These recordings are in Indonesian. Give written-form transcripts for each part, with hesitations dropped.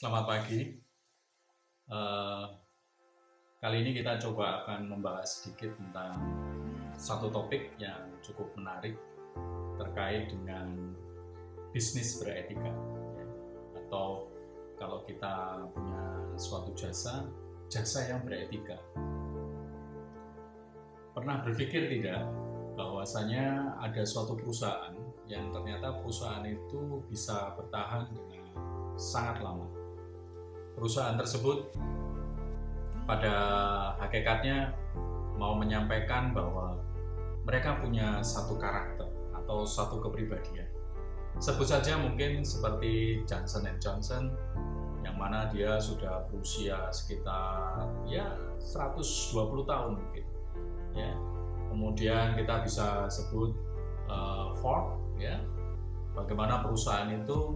Selamat pagi. Eh, Kali ini kita coba akan membahas sedikit tentang satu topik yang cukup menarik terkait dengan bisnis beretika, ya. Atau kalau kita punya suatu jasa yang beretika. Pernah berpikir tidak bahwasanya ada suatu perusahaan yang ternyata perusahaan itu bisa bertahan dengan sangat lama. Perusahaan tersebut pada hakikatnya mau menyampaikan bahwa mereka punya satu karakter atau satu kepribadian. Sebut saja mungkin seperti Johnson & Johnson, yang mana dia sudah berusia sekitar 120 tahun mungkin. Ya. Kemudian kita bisa sebut Ford, ya. Bagaimana perusahaan itu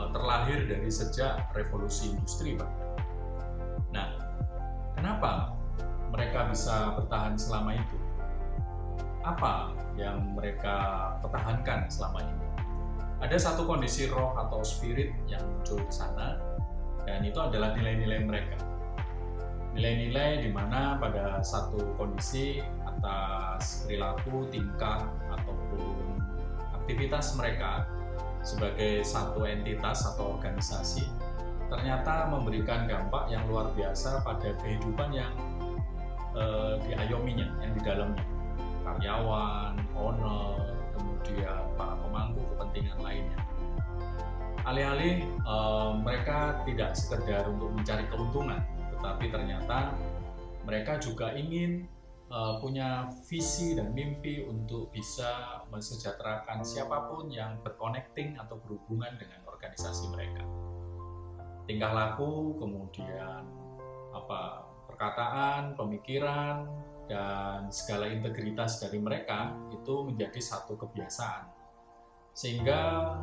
terlahir dari sejak revolusi industri, Pak. Nah, kenapa mereka bisa bertahan selama itu? Apa yang mereka pertahankan selama ini? Ada satu kondisi roh atau spirit yang muncul di sana, dan itu adalah nilai-nilai mereka. Nilai-nilai di mana pada satu kondisi atas perilaku, tingkah, ataupun aktivitas mereka sebagai satu entitas atau organisasi ternyata memberikan dampak yang luar biasa pada kehidupan yang diayominya, yang di dalamnya, karyawan, owner, kemudian para pemangku kepentingan lainnya. Alih-alih mereka tidak sekedar untuk mencari keuntungan, tetapi ternyata mereka juga ingin punya visi dan mimpi untuk bisa mensejahterakan siapapun yang berconnecting atau berhubungan dengan organisasi mereka. Tingkah laku, kemudian perkataan, pemikiran, dan segala integritas dari mereka itu menjadi satu kebiasaan. Sehingga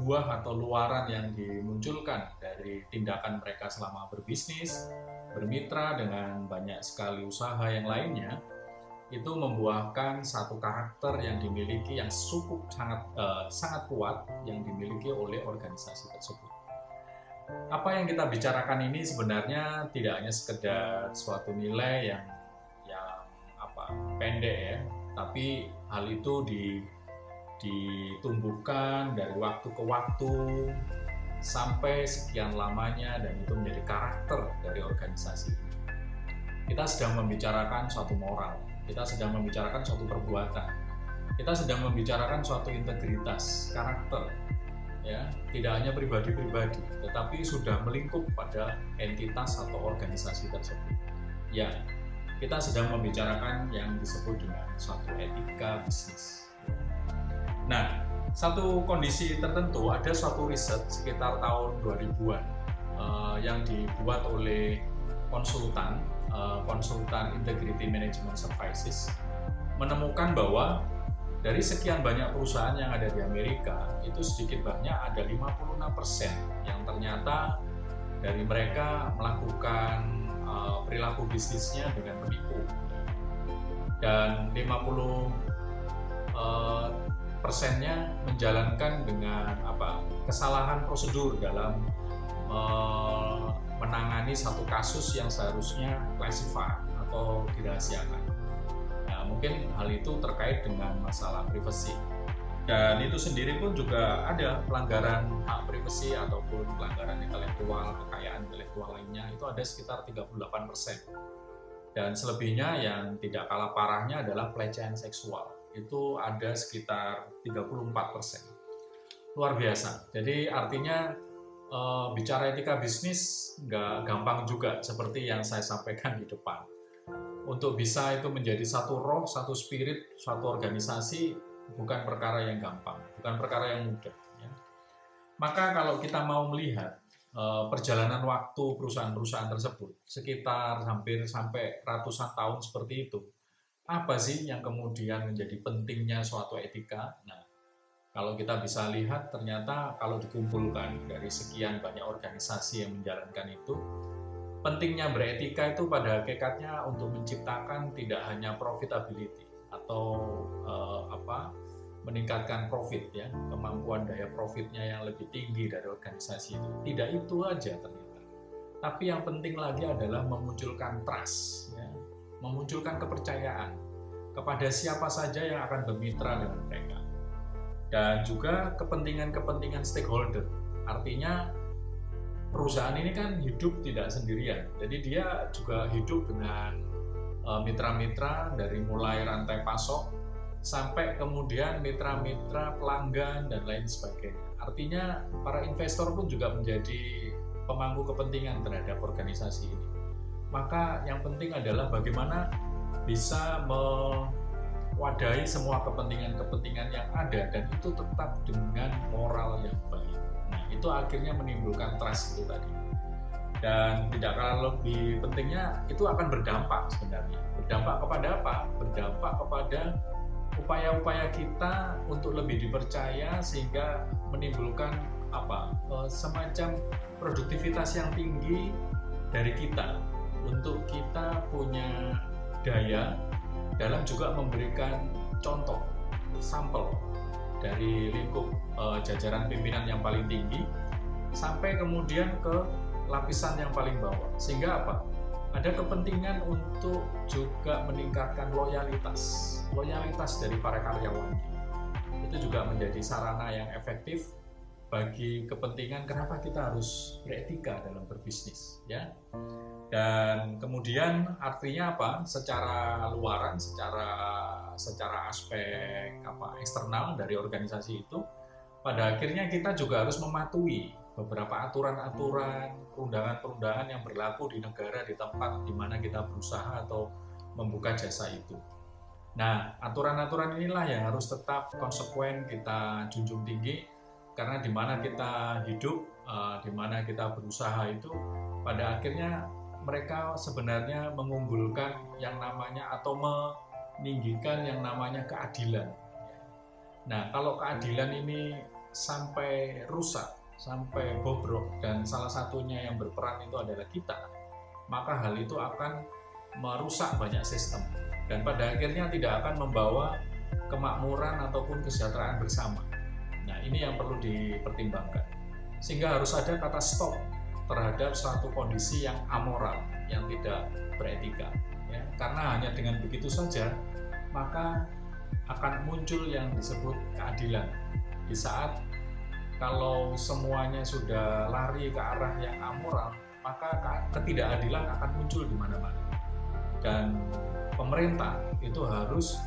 buah atau luaran yang dimunculkan dari tindakan mereka selama berbisnis, bermitra dengan banyak sekali usaha yang lainnya, itu membuahkan satu karakter yang dimiliki yang cukup sangat kuat yang dimiliki oleh organisasi tersebut. Apa yang kita bicarakan ini sebenarnya tidak hanya sekedar suatu nilai yang pendek, ya, tapi hal itu ditumbuhkan dari waktu ke waktu sampai sekian lamanya, dan itu menjadi karakter dari organisasi. Kita sedang membicarakan suatu moral, kita sedang membicarakan suatu perbuatan, kita sedang membicarakan suatu integritas, karakter, ya, tidak hanya pribadi-pribadi, tetapi sudah melingkup pada entitas atau organisasi tersebut. Ya, kita sedang membicarakan yang disebut dengan suatu etika bisnis. Nah, satu kondisi tertentu, ada suatu riset sekitar tahun 2000-an yang dibuat oleh konsultan Integrity Management Services, menemukan bahwa dari sekian banyak perusahaan yang ada di Amerika, itu sedikit banyak ada 56% yang ternyata dari mereka melakukan perilaku bisnisnya dengan menipu, dan 50% menjalankan dengan kesalahan prosedur dalam menangani satu kasus yang seharusnya classified atau dirahasiakan. Nah, mungkin hal itu terkait dengan masalah privasi, dan itu sendiri pun juga ada pelanggaran hak privasi ataupun pelanggaran intelektual, kekayaan intelektual lainnya, itu ada sekitar 38%. Dan selebihnya yang tidak kalah parahnya adalah pelecehan seksual, itu ada sekitar 34%. Luar biasa. Jadi artinya bicara etika bisnis nggak gampang juga seperti yang saya sampaikan di depan. Untuk bisa itu menjadi satu roh, satu spirit, suatu organisasi bukan perkara yang gampang, bukan perkara yang mudah, ya. Maka kalau kita mau melihat perjalanan waktu perusahaan-perusahaan tersebut sekitar hampir sampai ratusan tahun seperti itu, apa sih yang kemudian menjadi pentingnya suatu etika? Nah, kalau kita bisa lihat, ternyata kalau dikumpulkan dari sekian banyak organisasi yang menjalankan itu, pentingnya beretika itu pada hakikatnya untuk menciptakan tidak hanya profitability atau meningkatkan profit ya, kemampuan daya profitnya yang lebih tinggi dari organisasi itu. Tidak itu aja ternyata. Tapi yang penting lagi adalah memunculkan trust, ya, memunculkan kepercayaan kepada siapa saja yang akan bermitra dengan mereka. Dan juga kepentingan-kepentingan stakeholder. Artinya perusahaan ini kan hidup tidak sendirian. Jadi dia juga hidup dengan mitra-mitra dari mulai rantai pasok sampai kemudian mitra-mitra pelanggan dan lain sebagainya. Artinya para investor pun juga menjadi pemangku kepentingan terhadap organisasi ini. Maka yang penting adalah bagaimana bisa mewadahi semua kepentingan-kepentingan yang ada dan itu tetap dengan moral yang baik. Nah, itu akhirnya menimbulkan trust itu tadi. Dan tidak kalah lebih pentingnya, itu akan berdampak sebenarnya. Berdampak kepada apa? Berdampak kepada upaya-upaya kita untuk lebih dipercaya sehingga menimbulkan semacam produktivitas yang tinggi dari kita untuk kita punya daya dalam juga memberikan contoh sampel dari lingkup jajaran pimpinan yang paling tinggi sampai kemudian ke lapisan yang paling bawah, sehingga apa? Ada kepentingan untuk juga meningkatkan loyalitas dari para karyawan. Itu juga menjadi sarana yang efektif bagi kepentingan kenapa kita harus beretika dalam berbisnis, ya. Dan kemudian artinya apa? Secara luaran, secara aspek eksternal dari organisasi itu, pada akhirnya kita juga harus mematuhi beberapa aturan-aturan, perundangan-perundangan yang berlaku di negara, di tempat di mana kita berusaha atau membuka jasa itu. Nah, aturan-aturan inilah yang harus tetap konsekuen kita junjung tinggi, karena di mana kita hidup, di mana kita berusaha itu, pada akhirnya mereka sebenarnya mengunggulkan yang namanya atau meninggikan yang namanya keadilan. Nah, kalau keadilan ini sampai rusak, sampai bobrok, dan salah satunya yang berperan itu adalah kita, maka hal itu akan merusak banyak sistem dan pada akhirnya tidak akan membawa kemakmuran ataupun kesejahteraan bersama. Nah, ini yang perlu dipertimbangkan, sehingga harus ada kata stop terhadap suatu kondisi yang amoral, yang tidak beretika, ya. Karena hanya dengan begitu saja maka akan muncul yang disebut keadilan. Di saat kalau semuanya sudah lari ke arah yang amoral, maka ketidakadilan akan muncul di mana-mana. Dan pemerintah itu harus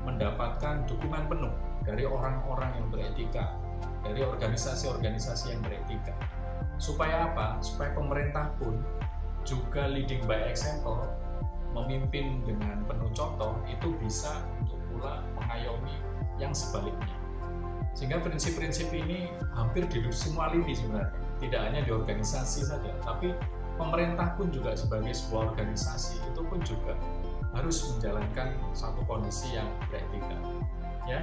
mendapatkan dukungan penuh dari orang-orang yang beretika, dari organisasi-organisasi yang beretika. Supaya apa? Supaya pemerintah pun juga leading by example, memimpin dengan penuh contoh, itu bisa untuk pula mengayomi yang sebaliknya. Sehingga prinsip-prinsip ini hampir di semua lini sebenarnya, tidak hanya di organisasi saja, tapi pemerintah pun juga sebagai sebuah organisasi itu pun juga harus menjalankan satu kondisi yang beretika, ya.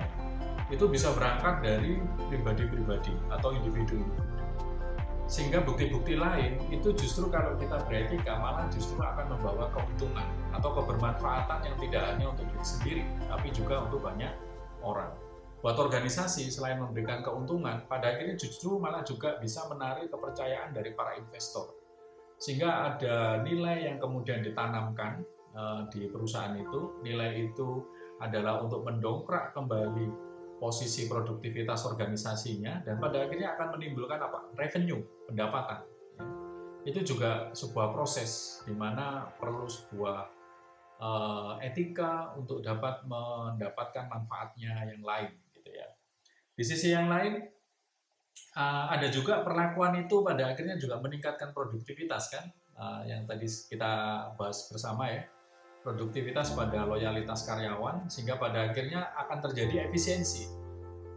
Itu bisa berangkat dari pribadi-pribadi atau individu-individu, sehingga bukti-bukti lain itu justru kalau kita beretika malah justru akan membawa keuntungan atau kebermanfaatan yang tidak hanya untuk diri sendiri, tapi juga untuk banyak orang. Buat organisasi selain memberikan keuntungan, pada akhirnya justru malah juga bisa menarik kepercayaan dari para investor, sehingga ada nilai yang kemudian ditanamkan di perusahaan itu. Nilai itu adalah untuk mendongkrak kembali posisi produktivitas organisasinya, dan pada akhirnya akan menimbulkan revenue, pendapatan. Itu juga sebuah proses di mana perlu sebuah etika untuk dapat mendapatkan manfaatnya yang lain. Di sisi yang lain, ada juga perlakuan itu pada akhirnya juga meningkatkan produktivitas, kan? Yang tadi kita bahas bersama, ya, produktivitas pada loyalitas karyawan, sehingga pada akhirnya akan terjadi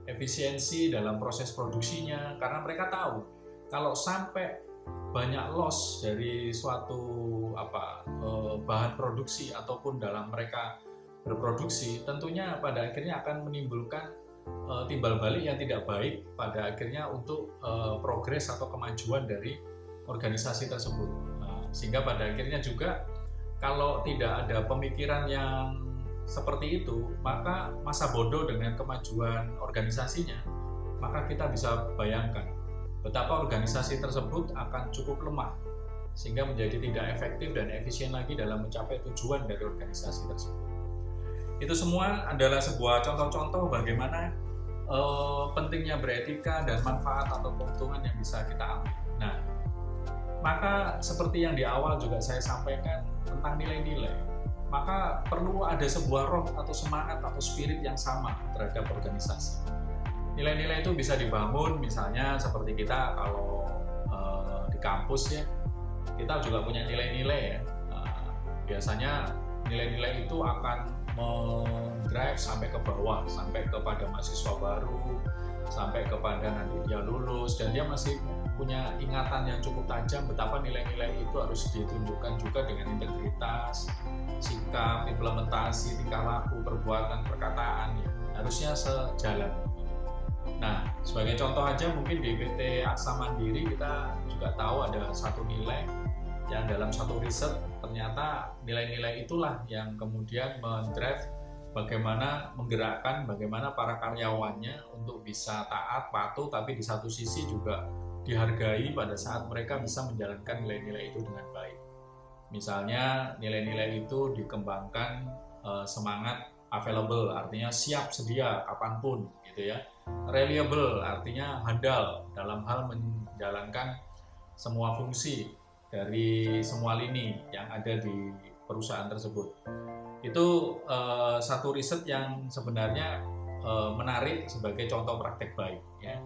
efisiensi dalam proses produksinya, karena mereka tahu kalau sampai banyak loss dari suatu bahan produksi ataupun dalam mereka berproduksi, tentunya pada akhirnya akan menimbulkan timbal balik yang tidak baik pada akhirnya untuk progres atau kemajuan dari organisasi tersebut. Sehingga pada akhirnya juga kalau tidak ada pemikiran yang seperti itu, maka masa bodoh dengan kemajuan organisasinya, maka kita bisa bayangkan betapa organisasi tersebut akan cukup lemah sehingga menjadi tidak efektif dan efisien lagi dalam mencapai tujuan dari organisasi tersebut. Itu semua adalah sebuah contoh-contoh bagaimana pentingnya beretika dan manfaat atau keuntungan yang bisa kita ambil. Nah, maka seperti yang di awal juga saya sampaikan tentang nilai-nilai, maka perlu ada sebuah roh atau semangat atau spirit yang sama terhadap organisasi. Nilai-nilai itu bisa dibangun misalnya seperti kita kalau di kampus ya, kita juga punya nilai-nilai ya. Biasanya nilai-nilai itu akan mendrive sampai ke bawah, sampai kepada mahasiswa baru, sampai kepada nanti dia lulus dan dia masih punya ingatan yang cukup tajam betapa nilai-nilai itu harus ditunjukkan juga dengan integritas, sikap, implementasi, tingkah laku, perbuatan, perkataan ya, harusnya sejalan. Nah, sebagai contoh aja mungkin di PT Aksa Mandiri kita juga tahu ada satu nilai yang dalam satu riset ternyata nilai-nilai itulah yang kemudian mendrive bagaimana menggerakkan bagaimana para karyawannya untuk bisa taat, patuh, tapi di satu sisi juga dihargai pada saat mereka bisa menjalankan nilai-nilai itu dengan baik. Misalnya nilai-nilai itu dikembangkan semangat available, artinya siap sedia kapanpun gitu ya. Reliable artinya handal dalam hal menjalankan semua fungsi dari semua lini yang ada di perusahaan tersebut. Itu satu riset yang sebenarnya menarik sebagai contoh praktek baik ya.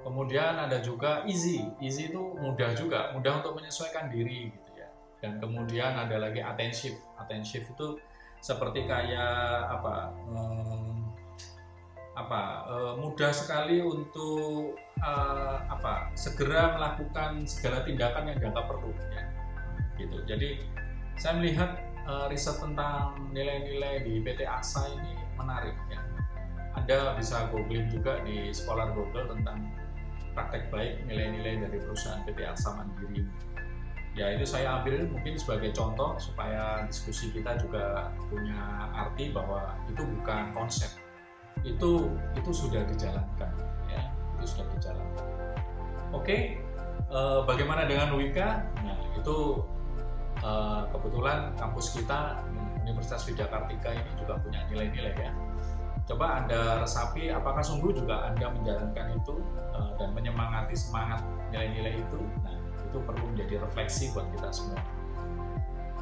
Kemudian ada juga easy itu mudah juga, mudah untuk menyesuaikan diri gitu ya. Dan kemudian ada lagi attentive itu seperti kayak mudah sekali untuk segera melakukan segala tindakan yang dianggap perlu ya. Gitu. Jadi saya melihat riset tentang nilai-nilai di PT Aksa ini menarik ya. Anda bisa googling juga di Scholar Google tentang praktek baik nilai-nilai dari perusahaan PT Aksa Mandiri. Ya itu saya ambil mungkin sebagai contoh supaya diskusi kita juga punya arti bahwa itu bukan konsep, itu sudah dijalankan ya, itu sudah dijalankan. Oke, bagaimana dengan Wika? Nah itu kebetulan kampus kita Universitas Widya Kartika ini juga punya nilai-nilai ya. Coba Anda resapi apakah sungguh juga Anda menjalankan itu dan menyemangati semangat nilai-nilai itu. Nah itu perlu menjadi refleksi buat kita semua.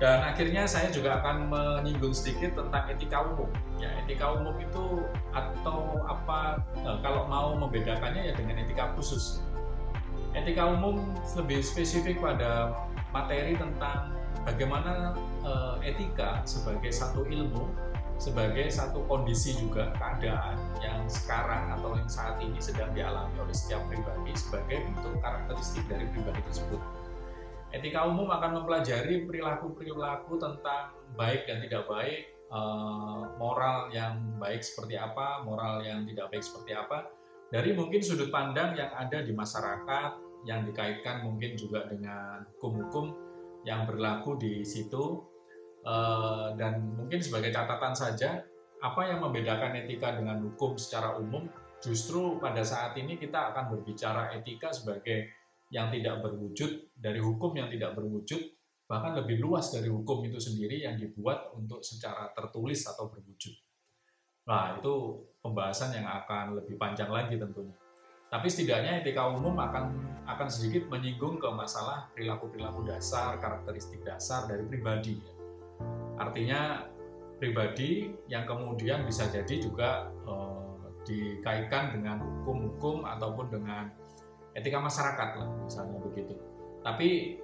Dan akhirnya saya juga akan menyinggung sedikit tentang etika umum. Ya, etika umum itu atau apa kalau mau membedakannya ya dengan etika khusus. Etika umum lebih spesifik pada materi tentang bagaimana etika sebagai satu ilmu, sebagai satu kondisi juga keadaan yang sekarang atau yang saat ini sedang dialami oleh setiap pribadi sebagai bentuk karakteristik dari pribadi tersebut. Etika umum akan mempelajari perilaku-perilaku tentang baik dan tidak baik, moral yang baik seperti apa, moral yang tidak baik seperti apa, dari mungkin sudut pandang yang ada di masyarakat, yang dikaitkan mungkin juga dengan hukum-hukum yang berlaku di situ. Dan mungkin sebagai catatan saja, apa yang membedakan etika dengan hukum secara umum, justru pada saat ini kita akan berbicara etika sebagai yang tidak berwujud, dari hukum yang tidak berwujud, bahkan lebih luas dari hukum itu sendiri yang dibuat untuk secara tertulis atau berwujud. Nah, itu pembahasan yang akan lebih panjang lagi tentunya. Tapi setidaknya etika umum akan sedikit menyinggung ke masalah perilaku-perilaku dasar, karakteristik dasar dari pribadi. Artinya pribadi yang kemudian bisa jadi juga dikaitkan dengan hukum-hukum ataupun dengan etika masyarakat lah, misalnya begitu. Tapi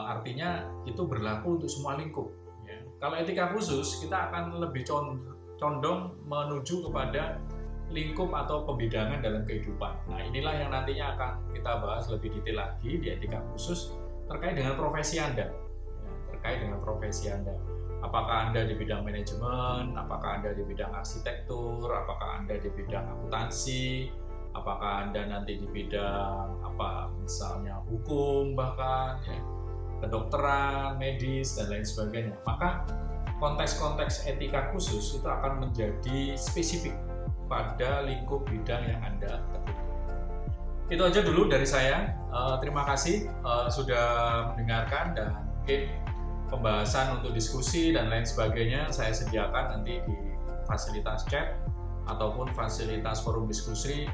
artinya itu berlaku untuk semua lingkup. Ya. Kalau etika khusus kita akan lebih condong menuju kepada lingkup atau pembidangan dalam kehidupan. Nah inilah yang nantinya akan kita bahas lebih detail lagi di etika khusus terkait dengan profesi Anda. Ya, terkait dengan profesi Anda. Apakah Anda di bidang manajemen, apakah Anda di bidang arsitektur, apakah Anda di bidang akuntansi, apakah Anda nanti di bidang misalnya hukum bahkan ya, kedokteran, medis dan lain sebagainya. Maka konteks-konteks etika khusus itu akan menjadi spesifik pada lingkup bidang yang Anda tekuni. Itu aja dulu dari saya. Terima kasih sudah mendengarkan, dan mungkin pembahasan untuk diskusi dan lain sebagainya saya sediakan nanti di fasilitas chat ataupun fasilitas forum diskusi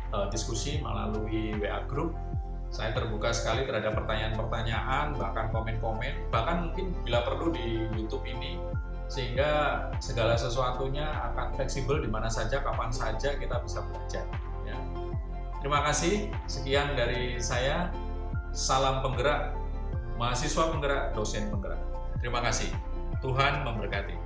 melalui WA Group. Saya terbuka sekali terhadap pertanyaan-pertanyaan, bahkan komen-komen, bahkan mungkin bila perlu di YouTube ini, sehingga segala sesuatunya akan fleksibel di mana saja, kapan saja kita bisa belajar. Ya. Terima kasih, sekian dari saya. Salam penggerak, mahasiswa penggerak, dosen penggerak. Terima kasih. Tuhan memberkati.